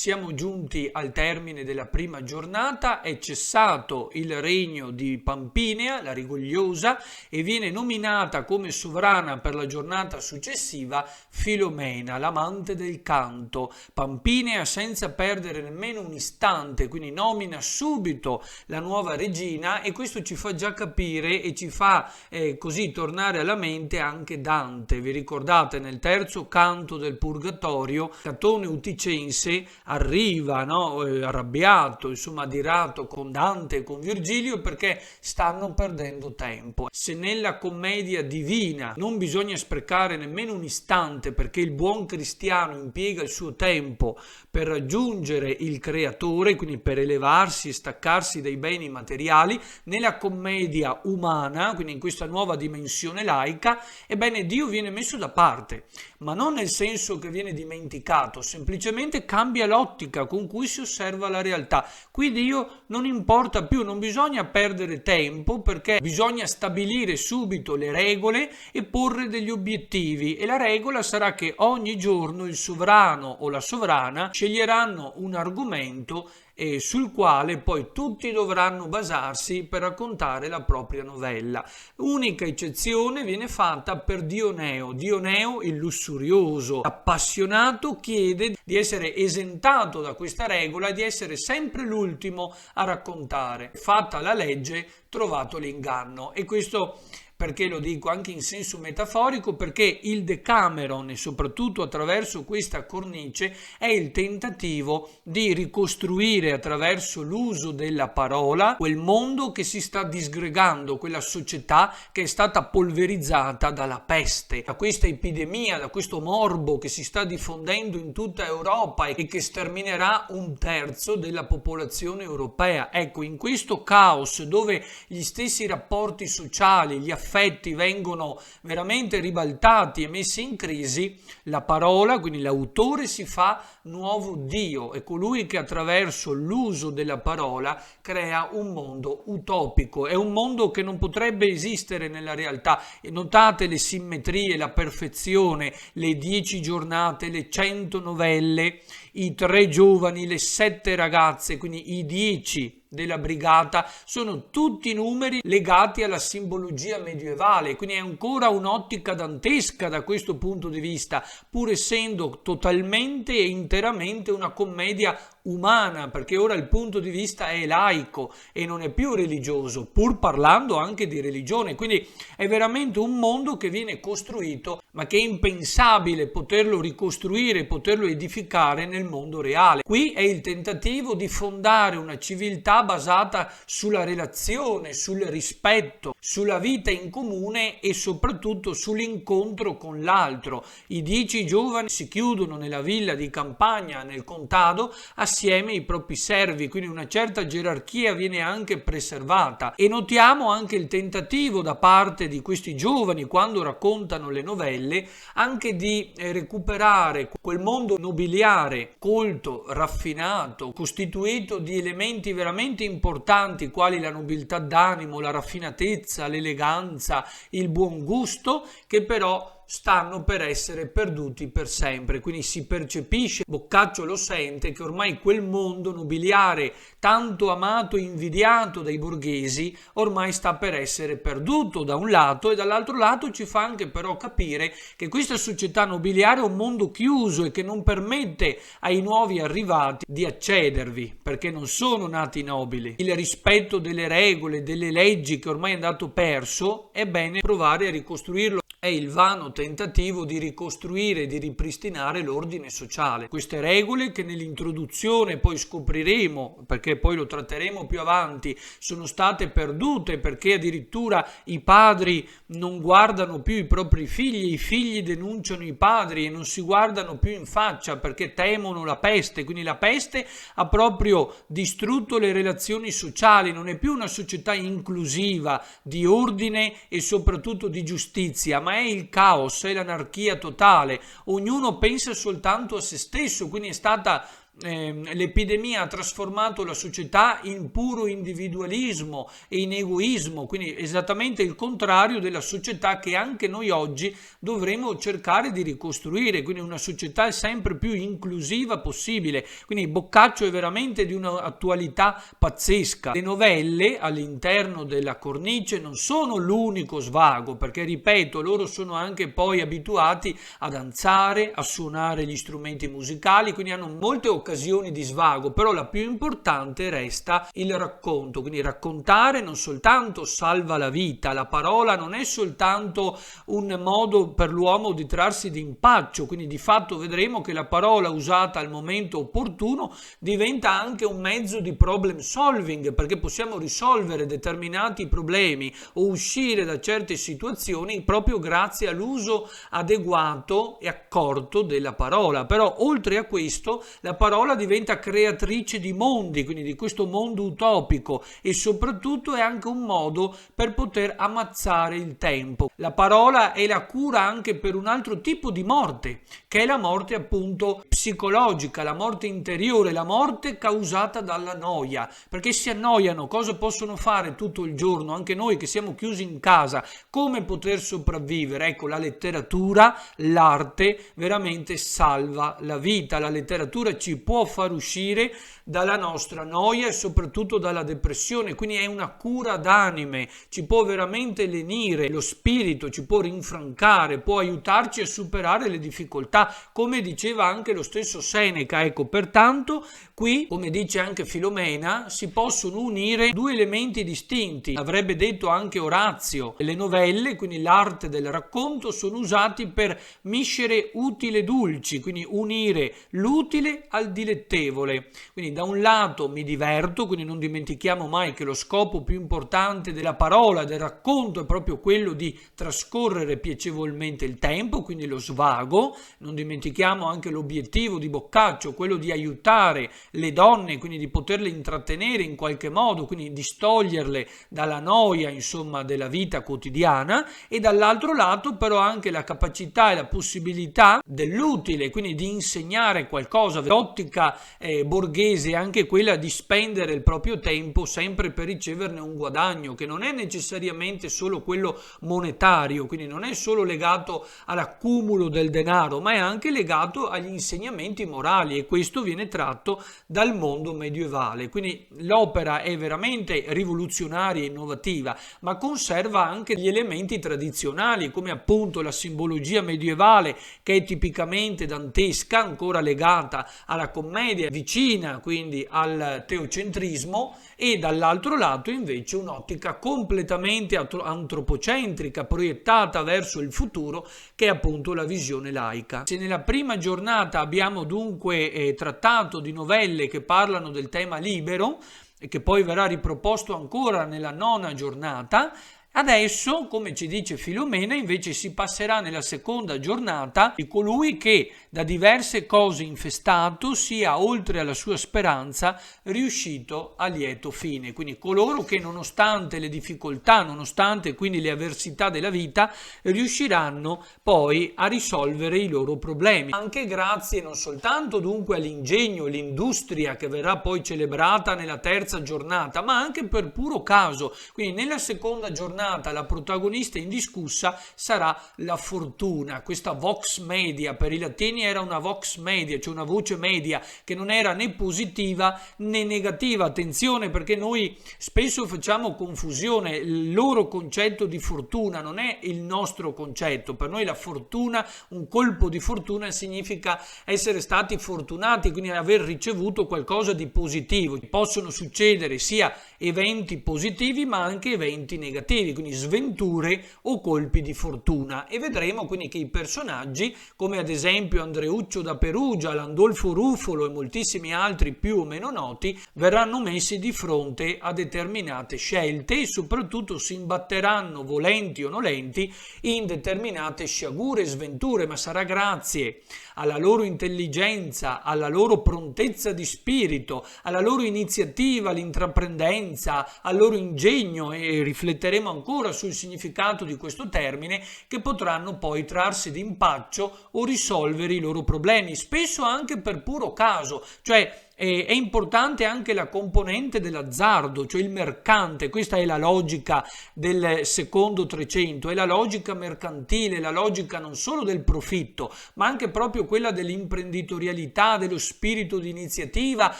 siamo giunti al termine della prima giornata, è cessato il regno di Pampinea, la rigogliosa, e viene nominata come sovrana per la giornata successiva Filomena, l'amante del canto. Pampinea, senza perdere nemmeno un istante, quindi nomina subito la nuova regina, e questo ci fa già capire e ci fa così tornare alla mente anche Dante. Vi ricordate, nel terzo canto del Purgatorio, Catone Uticense arriva, no, arrabbiato, insomma adirato con Dante e con Virgilio perché stanno perdendo tempo. Se nella commedia divina non bisogna sprecare nemmeno un istante, perché il buon cristiano impiega il suo tempo per raggiungere il creatore, quindi per elevarsi e staccarsi dai beni materiali, nella commedia umana, quindi in questa nuova dimensione laica, ebbene Dio viene messo da parte, ma non nel senso che viene dimenticato, semplicemente cambia l'ottica con cui si osserva la realtà. Qui Dio non importa più, non bisogna perdere tempo, perché bisogna stabilire subito le regole e porre degli obiettivi, e la regola sarà che ogni giorno il sovrano o la sovrana sceglieranno un argomento sul quale poi tutti dovranno basarsi per raccontare la propria novella. Unica eccezione viene fatta per Dioneo. Dioneo, il lussurioso appassionato, chiede di essere esentato da questa regola e di essere sempre l'ultimo a raccontare. Fatta la legge, trovato l'inganno. E questo perché lo dico anche in senso metaforico, perché il Decameron, e soprattutto attraverso questa cornice, è il tentativo di ricostruire attraverso l'uso della parola quel mondo che si sta disgregando, quella società che è stata polverizzata dalla peste, da questa epidemia, da questo morbo che si sta diffondendo in tutta Europa e che sterminerà un terzo della popolazione europea. Ecco, in questo caos dove gli stessi rapporti sociali, gli affetti vengono veramente ribaltati e messi in crisi, la parola, quindi l'autore, si fa nuovo Dio, è colui che attraverso l'uso della parola crea un mondo utopico, è un mondo che non potrebbe esistere nella realtà. E notate le simmetrie, la perfezione, le 10 giornate, le 100 novelle, i 3 giovani, le 7 ragazze, quindi i 10 della brigata, sono tutti numeri legati alla simbologia medievale, quindi è ancora un'ottica dantesca da questo punto di vista, pur essendo totalmente e interamente una commedia umana, perché ora il punto di vista è laico e non è più religioso, pur parlando anche di religione. Quindi è veramente un mondo che viene costruito, ma che è impensabile poterlo ricostruire, poterlo edificare nel mondo reale. Qui è il tentativo di fondare una civiltà basata sulla relazione, sul rispetto, sulla vita in comune e soprattutto sull'incontro con l'altro. I 10 giovani si chiudono nella villa di campagna nel contado assieme ai propri servi, quindi una certa gerarchia viene anche preservata. E notiamo anche il tentativo da parte di questi giovani, quando raccontano le novelle, anche di recuperare quel mondo nobiliare, colto, raffinato, costituito di elementi veramente importanti quali la nobiltà d'animo, la raffinatezza, l'eleganza, il buon gusto, che però stanno per essere perduti per sempre. Quindi si percepisce, Boccaccio lo sente, che ormai quel mondo nobiliare tanto amato e invidiato dai borghesi ormai sta per essere perduto da un lato, e dall'altro lato ci fa anche però capire che questa società nobiliare è un mondo chiuso e che non permette ai nuovi arrivati di accedervi, perché non sono nati nobili. Il rispetto delle regole, delle leggi, che ormai è andato perso, è bene provare a ricostruirlo. È il vano tentativo di ricostruire e di ripristinare l'ordine sociale. Queste regole, che nell'introduzione poi scopriremo, perché poi lo tratteremo più avanti, sono state perdute perché addirittura i padri non guardano più i propri figli, i figli denunciano i padri e non si guardano più in faccia perché temono la peste. Quindi la peste ha proprio distrutto le relazioni sociali, non è più una società inclusiva di ordine e soprattutto di giustizia, ma è il caos, è l'anarchia totale. Ognuno pensa soltanto a se stesso, quindi è stata l'epidemia ha trasformato la società in puro individualismo e in egoismo, quindi esattamente il contrario della società che anche noi oggi dovremo cercare di ricostruire, quindi una società sempre più inclusiva possibile. Quindi Boccaccio è veramente di un'attualità pazzesca. Le novelle all'interno della cornice non sono l'unico svago, perché ripeto, loro sono anche poi abituati a danzare, a suonare gli strumenti musicali, quindi hanno molte occasioni di svago, però la più importante resta il racconto. Quindi raccontare non soltanto salva la vita, la parola non è soltanto un modo per l'uomo di trarsi d'impaccio, quindi di fatto vedremo che la parola usata al momento opportuno diventa anche un mezzo di problem solving, perché possiamo risolvere determinati problemi o uscire da certe situazioni proprio grazie all'uso adeguato e accorto della parola. Però oltre a questo la parola diventa creatrice di mondi, quindi di questo mondo utopico, e soprattutto è anche un modo per poter ammazzare il tempo. La parola è la cura anche per un altro tipo di morte, che è la morte appunto psicologica, la morte interiore, la morte causata dalla noia, perché si annoiano. Cosa possono fare tutto il giorno? Anche noi che siamo chiusi in casa, come poter sopravvivere? Ecco, la letteratura, l'arte veramente salva la vita. La letteratura ci può far uscire dalla nostra noia e soprattutto dalla depressione, quindi è una cura d'anime, ci può veramente lenire lo spirito, ci può rinfrancare, può aiutarci a superare le difficoltà, come diceva anche lo stesso Seneca. Ecco, pertanto qui, come dice anche Filomena, si possono unire due elementi distinti. Avrebbe detto anche Orazio: le novelle, quindi l'arte del racconto, sono usati per miscere utile e dulci, quindi unire l'utile al dilettevole. Quindi da un lato mi diverto, quindi non dimentichiamo mai che lo scopo più importante della parola, del racconto, è proprio quello di trascorrere piacevolmente il tempo, quindi lo svago. Non dimentichiamo anche l'obiettivo di Boccaccio, quello di aiutare le donne, quindi di poterle intrattenere in qualche modo, quindi distoglierle dalla noia, insomma, della vita quotidiana. E dall'altro lato però anche la capacità e la possibilità dell'utile, quindi di insegnare qualcosa. L'ottica borghese è anche quella di spendere il proprio tempo sempre per riceverne un guadagno, che non è necessariamente solo quello monetario, quindi non è solo legato all'accumulo del denaro, ma è anche legato agli insegnamenti morali, e questo viene tratto dal mondo medievale. Quindi l'opera è veramente rivoluzionaria e innovativa, ma conserva anche gli elementi tradizionali, come appunto la simbologia medievale, che è tipicamente dantesca, ancora legata alla commedia, vicina quindi al teocentrismo, e dall'altro lato invece un'ottica completamente antropocentrica, proiettata verso il futuro, che è appunto la visione laica. Se nella prima giornata abbiamo dunque trattato di novelle che parlano del tema libero, e che poi verrà riproposto ancora nella nona giornata, adesso, come ci dice Filomena, invece si passerà nella seconda giornata di colui che da diverse cose infestato sia, oltre alla sua speranza, riuscito a lieto fine. Quindi coloro che nonostante le difficoltà, nonostante quindi le avversità della vita, riusciranno poi a risolvere i loro problemi, anche grazie non soltanto dunque all'ingegno, l'industria che verrà poi celebrata nella terza giornata, ma anche per puro caso. Quindi nella seconda giornata la protagonista indiscussa sarà la fortuna, questa vox media. Per i latini era una vox media, cioè una voce media che non era né positiva né negativa. Attenzione, perché noi spesso facciamo confusione. Il loro concetto di fortuna non è il nostro concetto. Per noi la fortuna, un colpo di fortuna, significa essere stati fortunati, quindi aver ricevuto qualcosa di positivo. Possono succedere sia eventi positivi ma anche eventi negativi, quindi sventure o colpi di fortuna, e vedremo quindi che i personaggi, come ad esempio Andreuccio da Perugia, Landolfo Ruffolo e moltissimi altri più o meno noti, verranno messi di fronte a determinate scelte e soprattutto si imbatteranno, volenti o nolenti, in determinate sciagure e sventure, ma sarà grazie alla loro intelligenza, alla loro prontezza di spirito, alla loro iniziativa, all'intraprendenza, al loro ingegno, e rifletteremo ancora sul significato di questo termine, che potranno poi trarsi d'impaccio o risolvere i loro problemi, spesso anche per puro caso, cioè è importante anche la componente dell'azzardo, cioè il mercante. Questa è la logica del secondo 300, è la logica mercantile, la logica non solo del profitto, ma anche proprio quella dell'imprenditorialità, dello spirito di iniziativa,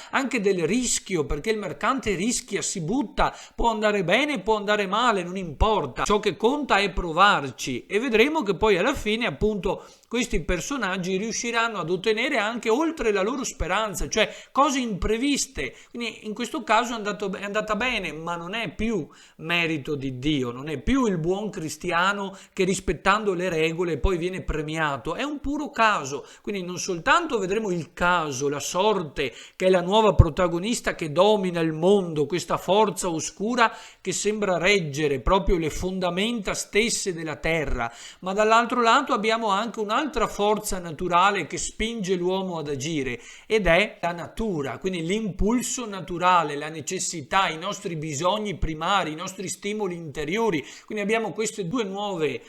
anche del rischio, perché il mercante rischia, si butta, può andare bene, può andare male, non importa. Ciò che conta è provarci, e vedremo che poi alla fine, appunto, questi personaggi riusciranno ad ottenere anche oltre la loro speranza, cioè cose impreviste. Quindi in questo caso è andata bene, ma non è più merito di Dio, non è più il buon cristiano che rispettando le regole poi viene premiato, è un puro caso. Quindi non soltanto vedremo il caso, la sorte, che è la nuova protagonista che domina il mondo, questa forza oscura che sembra reggere proprio le fondamenta stesse della terra, ma dall'altro lato abbiamo anche un'altra forza naturale che spinge l'uomo ad agire, ed è la natura, quindi l'impulso naturale, la necessità, i nostri bisogni primari, i nostri stimoli interiori. Quindi abbiamo queste due nuove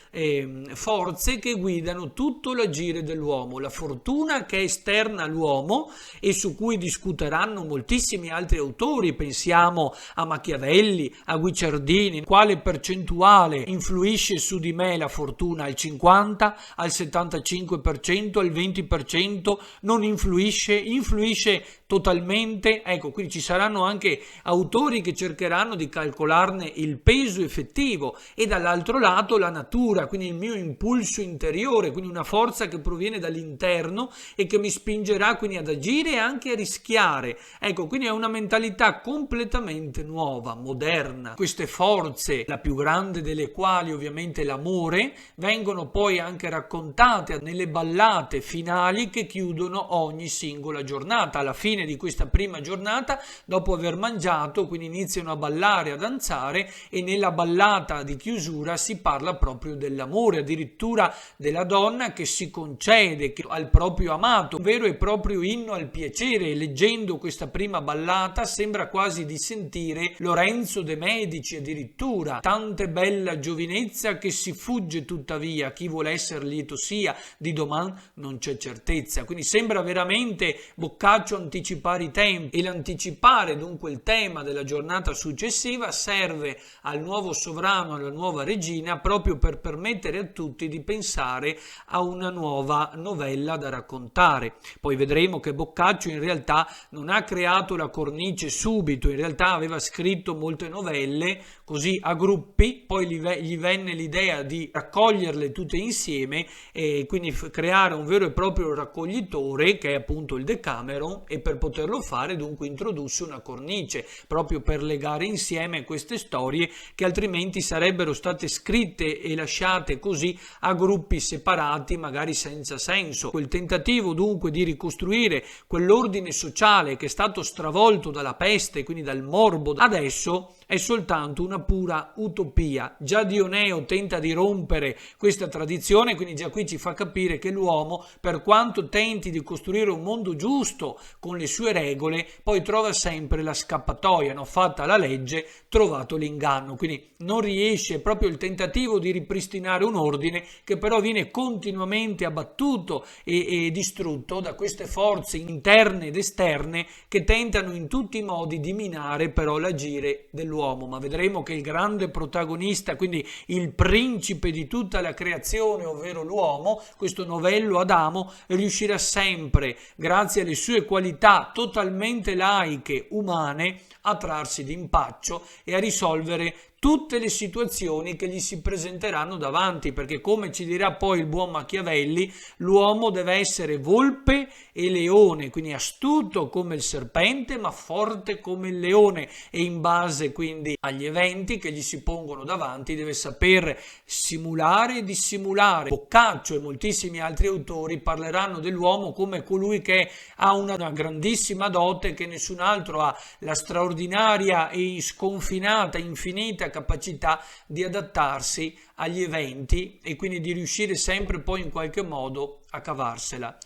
forze che guidano tutto l'agire dell'uomo: la fortuna, che è esterna all'uomo e su cui discuteranno moltissimi altri autori, pensiamo a Machiavelli, a Guicciardini. Quale percentuale influisce su di me la fortuna? Al 50, al 75%, al 20%? Non influisce? Influisce totalmente? Ecco, quindi ci saranno anche autori che cercheranno di calcolarne il peso effettivo. E dall'altro lato la natura, quindi il mio impulso interiore, quindi una forza che proviene dall'interno e che mi spingerà quindi ad agire e anche a rischiare. Ecco, quindi è una mentalità completamente nuova, moderna. Queste forze, la più grande delle quali ovviamente l'amore, vengono poi anche raccontate nelle ballate finali che chiudono ogni singola giornata. Alla fine di questa prima giornata, dopo aver mangiato, quindi iniziano a ballare, a danzare, e nella ballata di chiusura si parla proprio dell'amore, addirittura della donna che si concede al proprio amato, un vero e proprio inno al piacere. E leggendo questa prima ballata sembra quasi di sentire Lorenzo de' Medici, addirittura: tante bella giovinezza che si fugge tuttavia, chi vuole essere lieto sia, di doman non c'è certezza. Quindi sembra veramente Boccaccio anticipare i tempi, e l'anticipare dunque il tema della giornata successiva serve al nuovo sovrano, alla nuova regina, proprio per permettere a tutti di pensare a una nuova novella da raccontare. Poi vedremo che Boccaccio in realtà non ha creato la cornice subito, in realtà aveva scritto molte novelle così a gruppi, poi gli venne l'idea di raccoglierle tutte insieme e quindi creare un vero e proprio raccoglitore, che è appunto il Decameron, e per poterlo fare dunque introdusse una cornice proprio per legare insieme queste storie che altrimenti sarebbero state scritte e lasciate così a gruppi separati, magari senza senso. Quel tentativo dunque di ricostruire quell'ordine sociale che è stato stravolto dalla peste, quindi dal morbo, adesso è soltanto una pura utopia. Già Dioneo tenta di rompere questa tradizione, quindi già qui ci fa capire che l'uomo, per quanto tenti di costruire un mondo giusto con le sue regole, poi trova sempre la scappatoia, no? Fatta la legge, trovato l'inganno. Quindi non riesce, proprio il tentativo di ripristinare un ordine che però viene continuamente abbattuto e distrutto da queste forze interne ed esterne che tentano in tutti i modi di minare però l'agire dell'uomo. Ma vedremo che il grande protagonista, quindi il principe di tutta la creazione, ovvero l'uomo, questo novello Adamo, riuscirà sempre, grazie alle sue qualità totalmente laiche, umane, a trarsi d'impaccio e a risolvere tutte le situazioni che gli si presenteranno davanti, perché come ci dirà poi il buon Machiavelli, l'uomo deve essere volpe e leone, quindi astuto come il serpente ma forte come il leone, e in base quindi agli eventi che gli si pongono davanti deve saper simulare e dissimulare. Boccaccio e moltissimi altri autori parleranno dell'uomo come colui che ha una grandissima dote che nessun altro ha, la straordinaria e sconfinata, infinita capacità di adattarsi agli eventi e quindi di riuscire sempre poi in qualche modo a cavarsela.